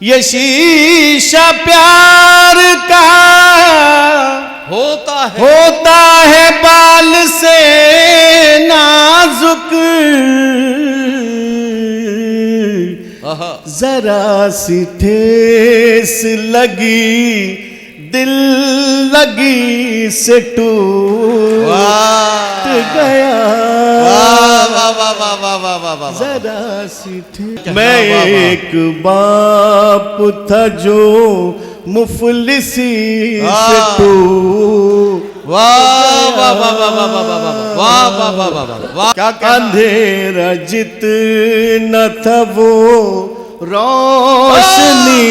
ये शीशा प्यार का होता है बाल से नाजुक, जरा सी ठेस लगी दिल लगी से टूट गया। जरा सी ठेस। मैं एक बाप था जो मुफलिसी से टूट। क्या अंधेरा जितना था वो रोशनी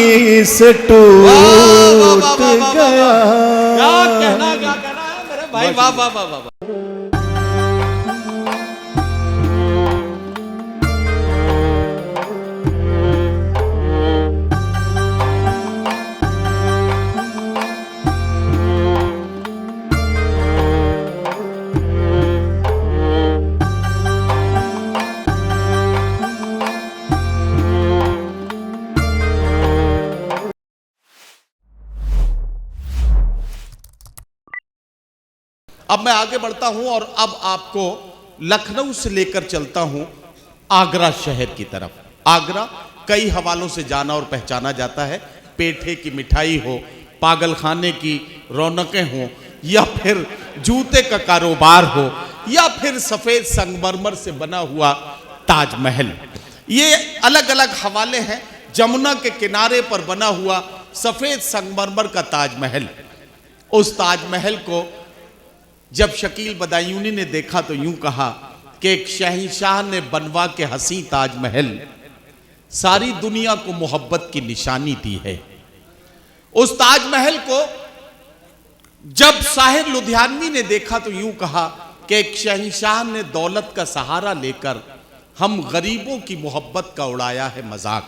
से टूट गया। क्या कहना मेरे भाई, वाह वाह वाह वाह। अब मैं आगे बढ़ता हूं और अब आपको लखनऊ से लेकर चलता हूं आगरा शहर की तरफ। आगरा कई हवालों से जाना और पहचाना जाता है। पेठे की मिठाई हो, पागल खाने की रौनकें हो, या फिर जूते का कारोबार हो, या फिर सफेद संगमरमर से बना हुआ ताजमहल। ये अलग अलग हवाले हैं। जमुना के किनारे पर बना हुआ सफेद संगमरमर का ताजमहल। उस ताजमहल को जब शकील बदायूनी ने देखा तो यूं कहा कि एक शहंशाह ने बनवा के हसी ताजमहल सारी दुनिया को मोहब्बत की निशानी दी है। उस ताजमहल को जब साहिर लुधियानवी ने देखा तो यूं कहा कि एक शहंशाह ने दौलत का सहारा लेकर हम गरीबों की मोहब्बत का उड़ाया है मजाक।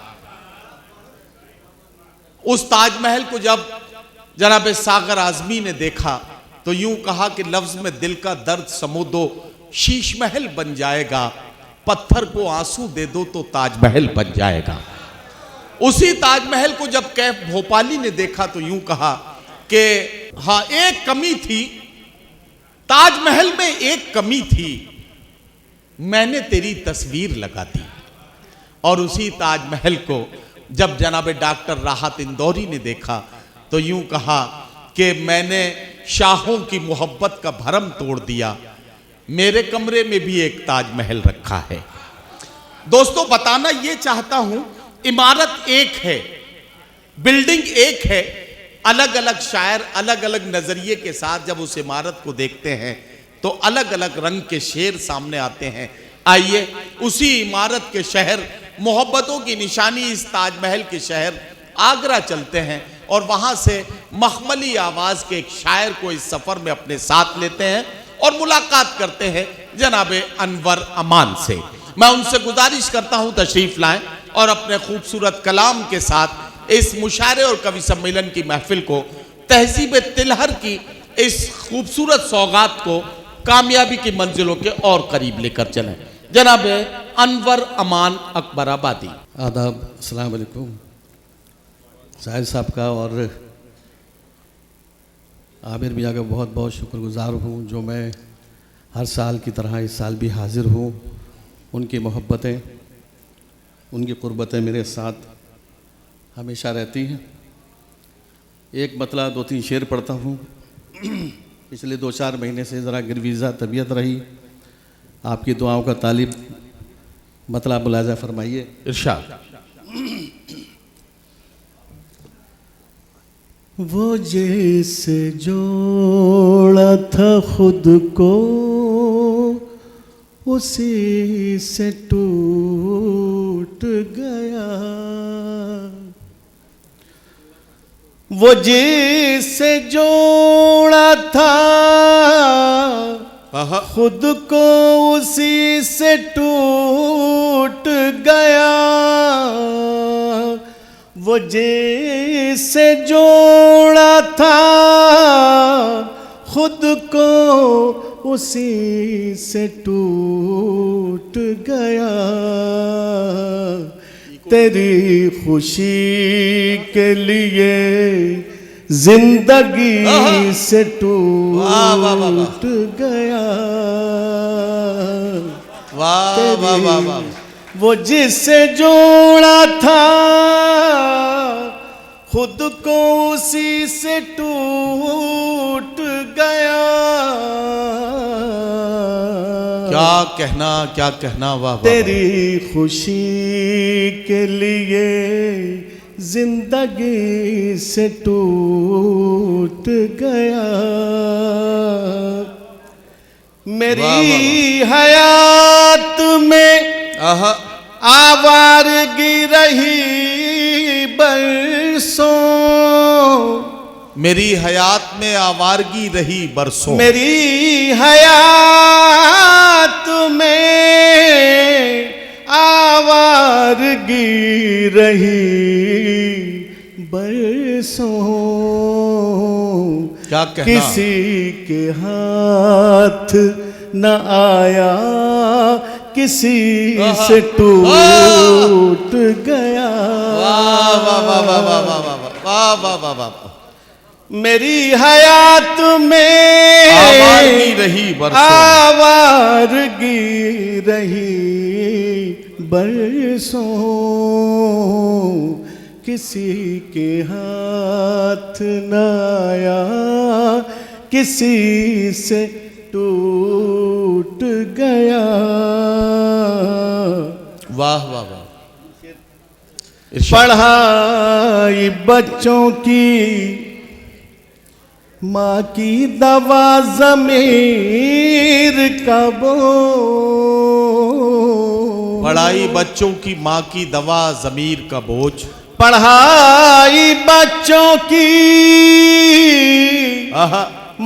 उस ताजमहल को जब जनाब सागर आजमी ने देखा तो यूं कहा कि लफ्ज में दिल का दर्द समो दो, शीश महल बन जाएगा, पत्थर को आंसू दे दो तो ताजमहल बन जाएगा। उसी ताजमहल को जब कैफ भोपाली ने देखा तो यूं कहा कि हाँ, एक कमी थी ताजमहल में, एक कमी थी, मैंने तेरी तस्वीर लगा दी। और उसी ताजमहल को जब जनाब डॉक्टर राहत इंदौरी ने देखा तो यूं कहा कि मैंने शाहों की मोहब्बत का भरम तोड़ दिया, मेरे कमरे में भी एक ताजमहल रखा है। दोस्तों, बताना ये चाहता हूं, इमारत एक है, बिल्डिंग एक है, अलग अलग शायर अलग अलग नजरिए के साथ जब उस इमारत को देखते हैं तो अलग अलग रंग के शेर सामने आते हैं। आइए उसी इमारत के शहर, मोहब्बतों की निशानी इस ताजमहल के शहर आगरा चलते हैं और वहां से मखमली आवाज के एक शायर को इस सफर में अपने साथ लेते हैं और मुलाकात करते हैं जनाबे अनवर अमान से। मैं उनसे गुजारिश करता हूं तशरीफ लाएं और अपने खूबसूरत कलाम के साथ इस मुशायरे और कवि सम्मेलन की महफिल को, तहजीब तिलहर की इस खूबसूरत सौगात को कामयाबी की मंजिलों के और करीब लेकर चलें। जनाब अनवर अमान अकबराबादी। आदाब, अस्सलाम वालेकुम। साहिर साहब का और आमिर मियाँ का बहुत बहुत शुक्रगुजार हूँ जो मैं हर साल की तरह इस साल भी हाजिर हूँ। उनकी मोहब्बतें, उनकी क़ुर्बतें मेरे साथ हमेशा रहती हैं। एक मतला 2-3 शेर पढ़ता हूँ। पिछले 2-4 महीने से ज़रा गिरवीज़ा तबीयत रही, आपकी दुआओं का तालिब मतला मुलाजा फरमाइए। इरशाद। वो जैसे जोड़ा था खुद को उसी से टूट गया। वो जैसे जोड़ा था खुद को उसी से टूट गया। वो जैसे जोड़ा था खुद को उसी से टूट गया। तेरी खुशी के लिए जिंदगी से वाह, वाह, वाह, वाह। टूट गया। वाह वाह वाह वाह। वो जिससे जोड़ा था खुद को उसी से टूट गया। क्या कहना, वाह वाह। तेरी खुशी के लिए जिंदगी से टूट गया। मेरी हयात में आहा, आवारगी रही बरसों। मेरी हयात में आवारगी रही बरसों। मेरी हयात में आवारगी रही बरसों। क्या कहना। किसी के हाथ न आया किसी से टूट गया। वाह वाह वाह वाह वाह वाह वाह वाह वाह वाह वाह। मेरी हयात में आवारगी रही बरसों। आवारगी रही बरसों। किसी के हाथ न आया किसी से टूट गया। वाह वाह वाह। पढ़ाई बच्चों की माँ की दवा ज़मीर का बोझ। पढ़ाई बच्चों की माँ की दवा ज़मीर का बोझ। पढ़ाई बच्चों की आहा,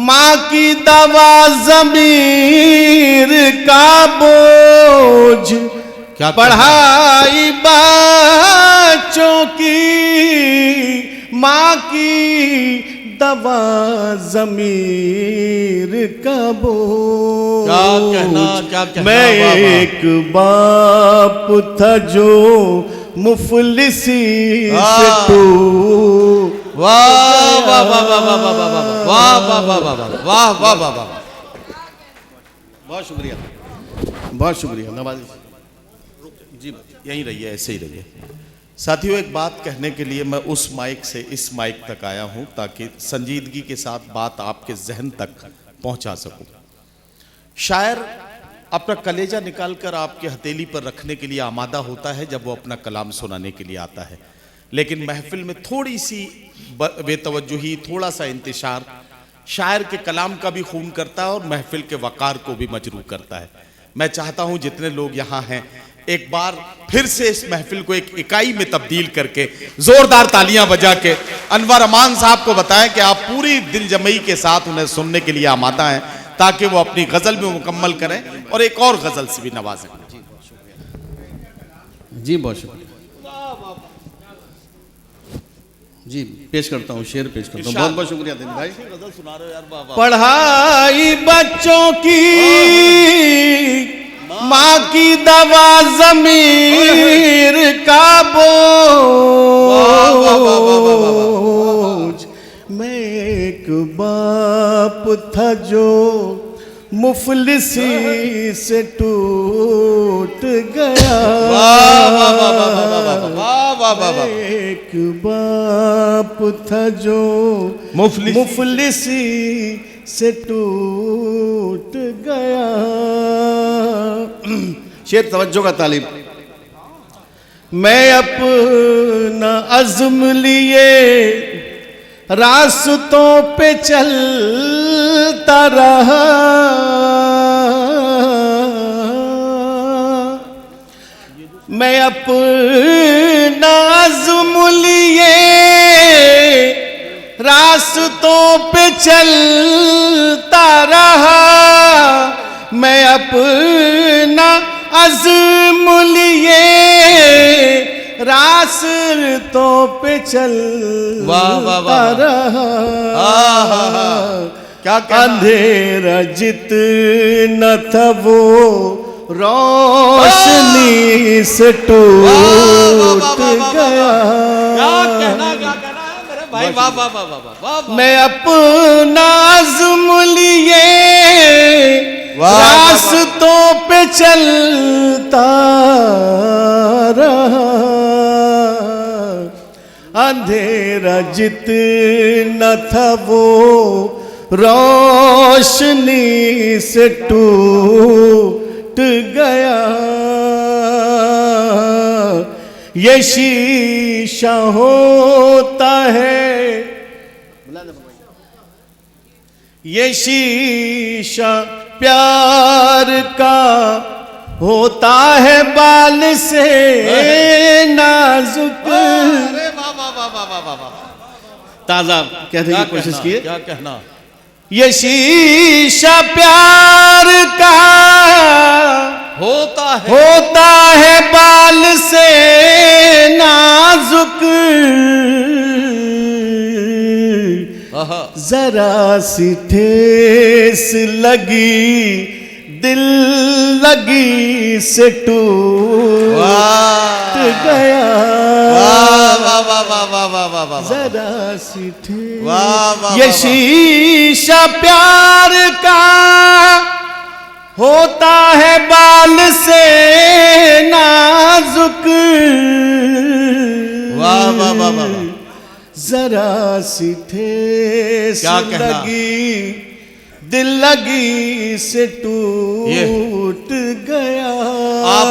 माँ की दवा ज़मीर का बोझ। क्या पढ़ाई बच्चों की माँ की दवा ज़मीर का बोझ। क्या कहना। मैं वाह, वाह। एक बाप था जो मुफलिसी से टूट। वाह वाह वाह वाह वाह वाह वाह वाह वाह वाह वाह वाह वाह वाह वाह वाह। बहुत शुक्रिया, बहुत शुक्रिया। नवाज़ जी यहीं रहिए, ऐसे ही रहिए। साथियों, एक बात कहने के लिए मैं उस माइक से इस माइक तक आया हूं ताकि संजीदगी के साथ बात आपके जहन तक पहुंचा सकूं। शायर अपना कलेजा निकालकर आपके हथेली पर रखने के लिए आमादा होता है जब वो अपना कलाम सुनाने के लिए आता है, लेकिन महफिल में थोड़ी सी बेतवज्जुही, थोड़ा सा इंतशार शायर के कलाम का भी खून करता है और महफिल के वकार को भी मजरूह करता है। मैं चाहता हूं जितने लोग यहाँ हैं एक बार फिर से इस महफिल को एक इकाई में तब्दील करके जोरदार तालियां बजा के अनवर अमान साहब को बताएं कि आप पूरी दिलजमई के साथ उन्हें सुनने के लिए आमादा हैं ताकि वो अपनी गजल में मुकम्मल करें और एक और गजल से भी नवाजें। जी बहुत शुक्रिया जी। पेश करता हूँ, शेर पेश करता हूँ। बहुत बहुत शुक्रिया दिन भाई। गजल सुना रहे हो यार, वाह वाह। पढ़ाई बच्चों की माँ की दवा ज़मीर का बोझ। मैं एक बाप था जो मुफलिसी से टूट गया। एक बाप था जो मुफलिसी से टूट गया। शेर तवज्जो का तालिब। मैं अपना अज़्म लिए रास्तों पे चलता रहा। मैं अपना अज़्म लिए रास्तों पे चलता रहा। मैं अपना अज़्म लिए रास्तों पे चलता रहा। क्या अंधेरा जितना था वो रोशनी से टूट गया। क्या कहना है मेरे भाई, वाह वाह वाह वाह वाह। मैं अपना अज़्म लिए रास्तों पे चलता रहा, अंधेरा जितना था वो रोशनी से टूट गया। ये शीशा होता है, ये शीशा प्यार का होता है बाल से नाजुक। अरे वाह वाह वाह वाह वाह वाह। ताजा कहने की कोशिश किए। क्या कहना? ये शीशा प्यार का होता है बाल से नाजुक। जरा सी ठेस लगी दिल लगी से टूट गया। जरा सी ठेस, ये शीशा प्यार का होता है बाल से नाजुक। वाह वाह वाह वाह। जरा सी ठेस लगी दिल लगी से टूट गया। आप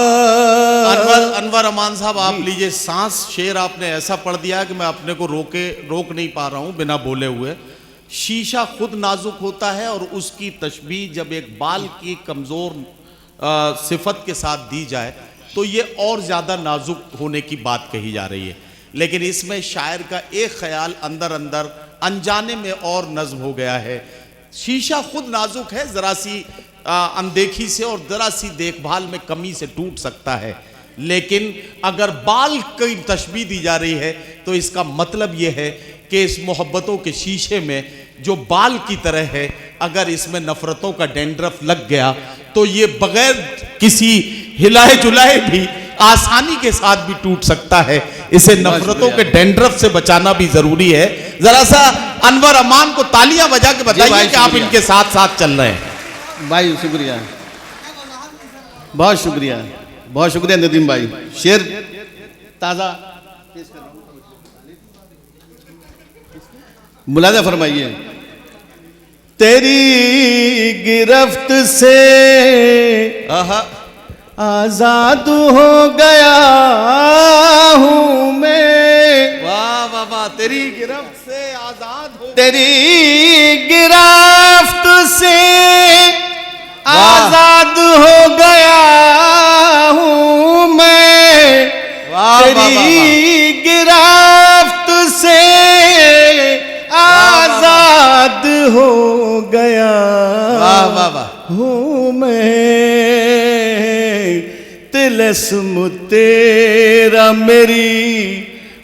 अनवर अमान साहब, आप लीजिए सांस। शेर आपने ऐसा पढ़ दिया कि मैं अपने को रोक नहीं पा रहा हूं बिना बोले हुए। शीशा खुद नाजुक होता है और उसकी तशबीह जब एक बाल की कमज़ोर सिफत के साथ दी जाए तो ये और ज़्यादा नाजुक होने की बात कही जा रही है। लेकिन इसमें शायर का एक ख्याल अंदर अंदर अनजाने में और नज़्म हो गया है। शीशा खुद नाजुक है, ज़रा सी अनदेखी से और ज़रा सी देखभाल में कमी से टूट सकता है। लेकिन अगर बाल की तशबीह दी जा रही है तो इसका मतलब ये है कि इस मोहब्बतों के शीशे में जो बाल की तरह है, अगर इसमें नफरतों का डेंड्रफ लग गया तो ये बगैर किसी हिलाए जुलाए भी आसानी के साथ भी टूट सकता है। इसे नफरतों के डेंड्रफ से बचाना भी जरूरी है। जरा सा अनवर अमान को तालियां बजा के बताइए कि आप इनके साथ साथ चल रहे हैं। भाई शुक्रिया, बहुत शुक्रिया, बहुत शुक्रिया नदीम भाई। शेर ताज़ा मुलाजा फरमाइए। तेरी गिरफ्त से आजाद हो गया हूँ मैं। वाह वाह वाह। तेरी गिरफ्त से आजाद हो, तेरी गिरफ्त से आजाद हो गया हूँ मैं। तेरी गिरफ्त से आजाद हो गया हूँ मैं। तिलस्म तेरा मेरी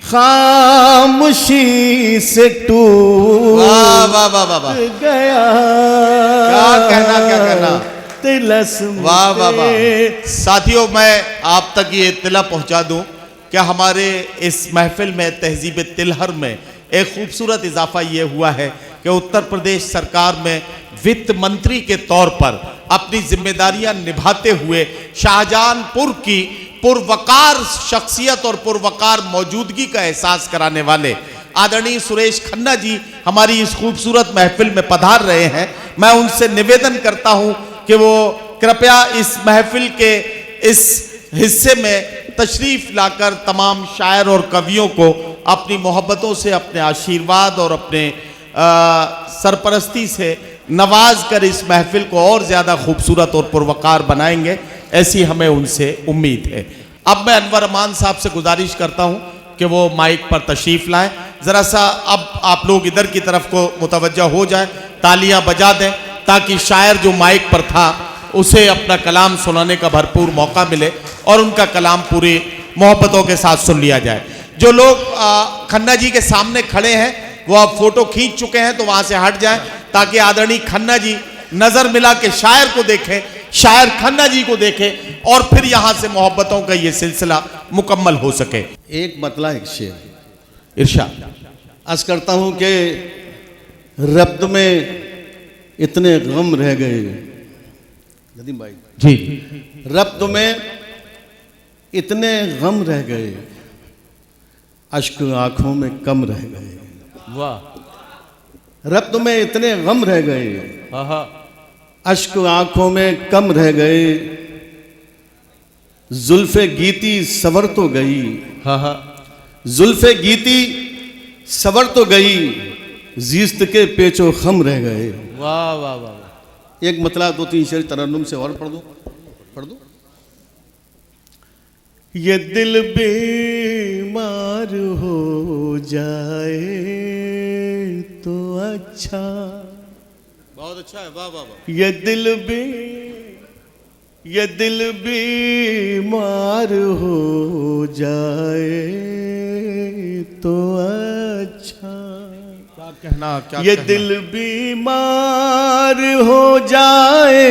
खामोशी से टूट गया। क्या कहना। तिलस्म। वाह वाह वाह। साथियों, मैं आप तक ये इत्तला पहुंचा दूं कि हमारे इस महफिल में तहजीब तिलहर में एक खूबसूरत इजाफा ये हुआ है कि उत्तर प्रदेश सरकार में वित्त मंत्री के तौर पर अपनी जिम्मेदारियां निभाते हुए शाहजहांपुर की पुरवकार शख्सियत और पुरवकार मौजूदगी का एहसास कराने वाले आदरणीय सुरेश खन्ना जी हमारी इस खूबसूरत महफिल में पधार रहे हैं। मैं उनसे निवेदन करता हूं कि वो कृपया इस महफिल के इस हिस्से में तशरीफ लाकर तमाम शायर और कवियों को अपनी मोहब्बतों से, अपने आशीर्वाद और अपने सरपरस्ती से नवाज कर इस महफिल को और ज़्यादा खूबसूरत और पुरवकार बनाएंगे, ऐसी हमें उनसे उम्मीद है। अब मैं अनवर अमान साहब से गुजारिश करता हूं कि वो माइक पर तशरीफ़ लाएं। ज़रा सा अब आप लोग इधर की तरफ को मुतवज्जा हो जाएं, तालियां बजा दें ताकि शायर जो माइक पर था उसे अपना कलाम सुनाने का भरपूर मौका मिले और उनका कलाम पूरी मोहब्बतों के साथ सुन लिया जाए। जो लोग खन्ना जी के सामने खड़े हैं वो अब फोटो खींच चुके हैं तो वहां से हट जाएं ताकि आदरणीय खन्ना जी नजर मिला के शायर को देखें शायर खन्ना जी को देखें और फिर यहां से मोहब्बतों का ये सिलसिला मुकम्मल हो सके। एक मतला एक शेर। इरशाद। अर्ज करता हूं कि रब्त में इतने गम रह गए, नदीम भाई जी, रब्त में इतने गम रह गए, अश्क आंखों में कम रह गए। वाह। रब्त में इतने गम रह गए, अश्क आंखों में कम रह गए, जुल्फे गीती सवर तो गई, जुल्फे गीती सवर तो गई, जीस्त के पेचो खम रह गए। वाह वाह वाह। एक मतलब दो तीन शेर तरन्नुम से और पढ़ दो। ये दिल बीमार हो जाए तो अच्छा, बहुत अच्छा है। वाह वाह वाह। ये दिल बीमार हो जाए तो अच्छा, क्या कहना, क्या ये कहना? दिल बीमार हो जाए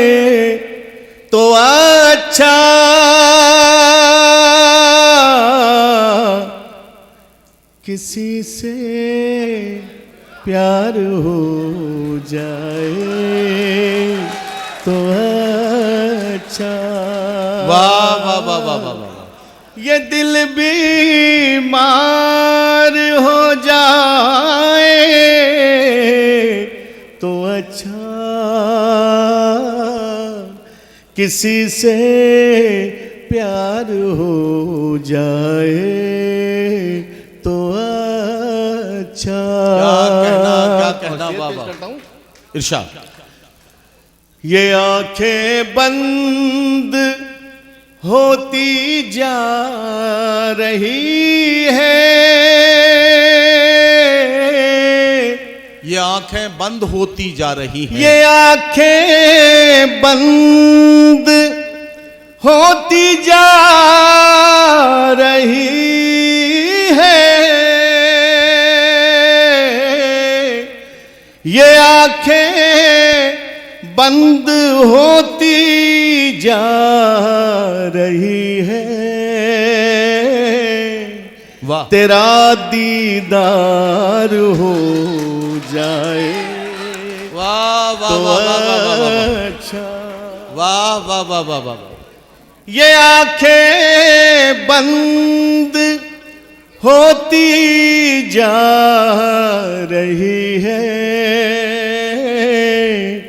तो अच्छा, किसी से प्यार हो जाए तो अच्छा। वाह वाह वाह वाह वाह वाह। ये दिल बीमार हो जाए तो अच्छा, किसी से प्यार हो जाए तो अच्छा। क्या कहना। वाह वाह। इरशाद। ये आंखें बंद होती जा रही है, ये आंखें बंद होती जा रही हैं। ये आंखें बंद होती जा रही है, ये आंखें बंद होती जा रही है, वाह। तेरा दीदार हो जाए वाह वाह तो वाह वाह वाह वाह। अच्छा। वाह वाह वाह वाह वाह। ये आंखें बंद होती जा रही है,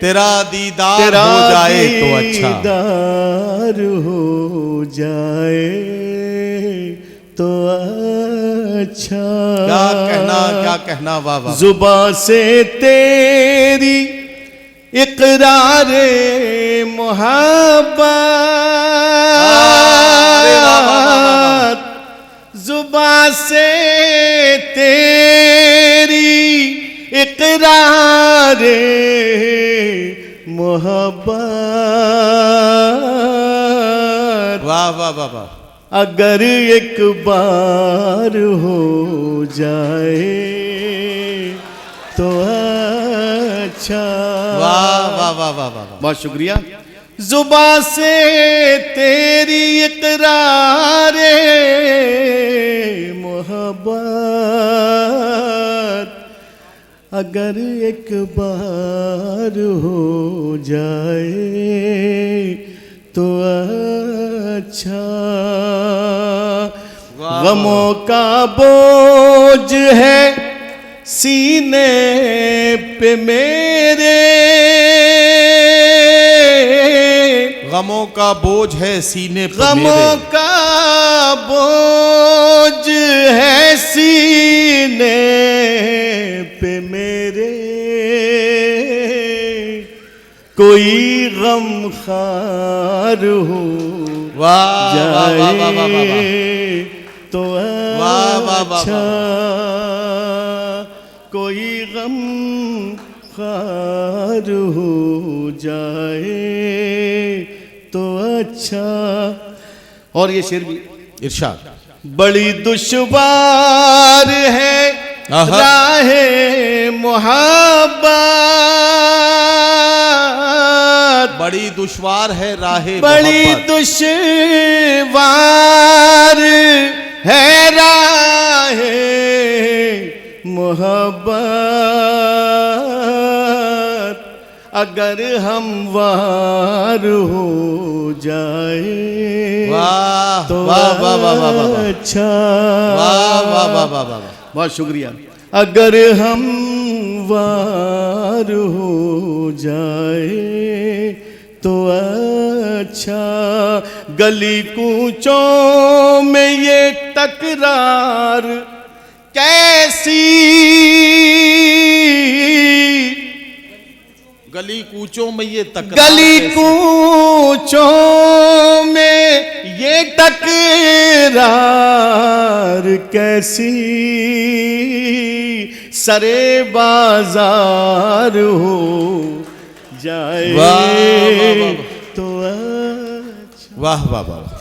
तेरा दीदार हो जाए तो अच्छा, दीदार हो जाए तो अच्छा। क्या कहना। वाह वाह। जुबां से तेरी इकरारे मोहब्बत, जुबां से तेरी इकरारे मोहब्बत, वाह वाह वाह वाह। अगर एक बार हो जाए तो अच्छा। वाह वाह वाह वाह वाह। बहुत शुक्रिया। जुबां से तेरी इकरारे मोहब्बत, अगर एक बार हो जाए तो अच्छा। गमों का बोझ है सीने पे मेरे, गमों का बोझ है सीने पे गमों मेरे, का बोझ है सीने पे मेरे, कोई गम खार हो जाए तो अच्छा, कोई गम खार हो जाए तो अच्छा। और ये शेर भी इरशाद। बड़ी दुश्वार है राहे मोहब्बत, बड़ी दुश्वार है राहे बड़ी मोहब्बत। दुश्वार है राहे मोहब्बत, अगर हम वार हो जाए वाह तो वाह वाह वाह वाह वाह अच्छा। वाह वाह वाह वाह वाह। बहुत शुक्रिया। अगर हम वार हो जाए तो अच्छा। गली कूचों में ये तकरार कैसी, गली कूचों में ये तकरार गली कैसी? कूचों में ये तकरार कैसी, सरे बाजार हो जाए वाह, वाह, वाह, वाह। तो अच्छा। वाह वाह वाह।